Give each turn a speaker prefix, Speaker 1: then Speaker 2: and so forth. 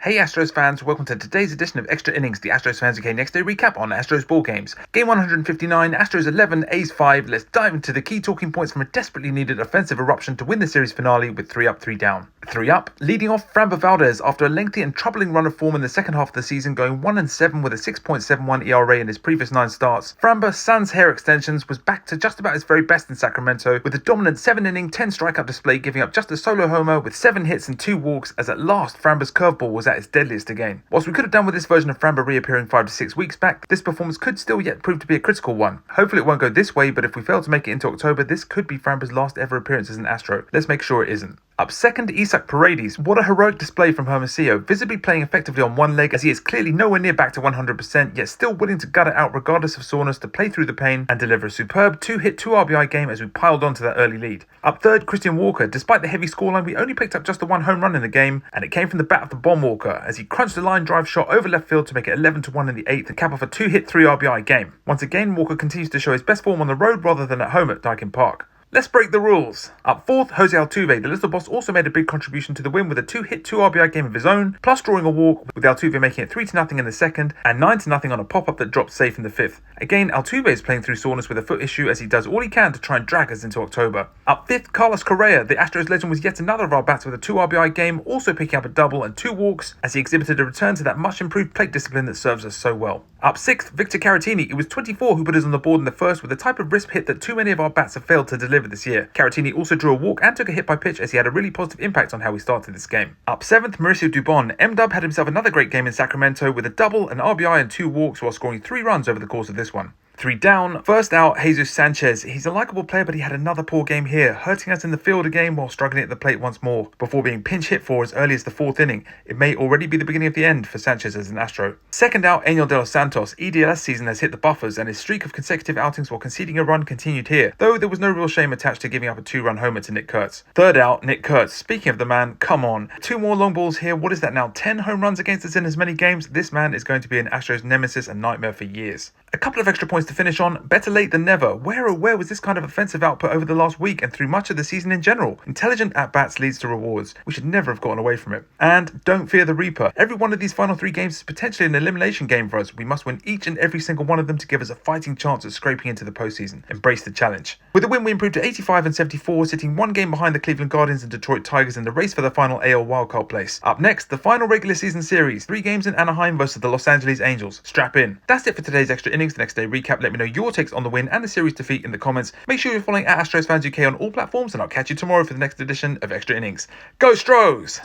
Speaker 1: Hey Astros fans, welcome to today's edition of Extra Innings, the Astros Fans UK next day recap on Astros ball games. Game 159, Astros 11, A's 5. Let's dive into the key talking points from a desperately needed offensive eruption to win the series finale with 3 up, 3 down. 3 up, leading off Framber Valdez after a lengthy and troubling run of form in the second half of the season, going 1-7 with a 6.71 ERA in his previous 9 starts. Framber, sans hair extensions, was back to just about his very best in Sacramento, with a dominant 7-inning, 10 strikeout display, giving up just a solo homer with 7 hits and 2 walks, as at last Framber's curveball was at its deadliest again. Whilst we could have done with this version of Framber reappearing 5 to 6 weeks back, this performance could still yet prove to be a critical one. Hopefully it won't go this way, but if we fail to make it into October, this could be Framber's last ever appearance as an Astro. Let's make sure it isn't. Up second, Isaac Paredes. What a heroic display from Hermosillo, visibly playing effectively on one leg as he is clearly nowhere near back to 100%, yet still willing to gut it out regardless of soreness to play through the pain and deliver a superb 2-hit, 2 RBI game as we piled on to that early lead. Up third, Christian Walker. Despite the heavy scoreline, we only picked up just the 1 home run in the game, and it came from the bat of the Bomb Walker as he crunched a line drive shot over left field to make it 11-1 in the 8th and cap off a 2-hit, 3 RBI game. Once again, Walker continues to show his best form on the road rather than at home at Daikin Park. Let's break the rules. Up fourth, Jose Altuve. The little boss also made a big contribution to the win with a 2-hit, 2 RBI game of his own, plus drawing a walk, with Altuve making it 3-0 in the second and 9-0 on a pop-up that dropped safe in the 5th. Again, Altuve is playing through soreness with a foot issue as he does all he can to try and drag us into October. Up 5th, Carlos Correa. The Astros legend was yet another of our bats with a 2 RBI game, also picking up a double and 2 walks as he exhibited a return to that much improved plate discipline that serves us so well. Up 6th, Victor Caratini. It was 24 who put us on the board in the first with the type of crisp hit that too many of our bats have failed to deliver this year. Caratini also drew a walk and took a hit by pitch as he had a really positive impact on how we started this game. Up 7th, Mauricio Dubon. M-Dub had himself another great game in Sacramento with a double, an RBI and 2 walks while scoring 3 runs over the course of this one. 3 down. First out, Jesus Sanchez. He's a likeable player, but he had another poor game here, hurting us in the field again while struggling at the plate once more, before being pinch hit for as early as the 4th inning. It may already be the beginning of the end for Sanchez as an Astro. Second out, Angel de los Santos. EDLS season has hit the buffers, and his streak of consecutive outings while conceding a run continued here, though there was no real shame attached to giving up a 2-run homer to Nick Kurtz. Third out, Nick Kurtz. Speaking of the man, come on. 2 more long balls here. What is that now? 10 home runs against us in as many games? This man is going to be an Astros nemesis and nightmare for years. A couple of extra points to finish on. Better late than never. Where was this kind of offensive output over the last week and through much of the season in general? Intelligent at-bats leads to rewards. We should never have gotten away from it. And don't fear the Reaper. Every one of these final 3 games is potentially an elimination game for us. We must win each and every single one of them to give us a fighting chance at scraping into the postseason. Embrace the challenge. With the win, we improved to 85 and 74, sitting 1 game behind the Cleveland Guardians and Detroit Tigers in the race for the final AL wildcard place. Up next, the final regular season series. 3 games in Anaheim versus the Los Angeles Angels. Strap in. That's it for today's Extra Innings, the next day recap. Let me know your takes on the win and the series defeat in the comments. Make sure you're following at AstrosFansUK on all platforms, and I'll catch you tomorrow for the next edition of Extra Innings. Go Stros!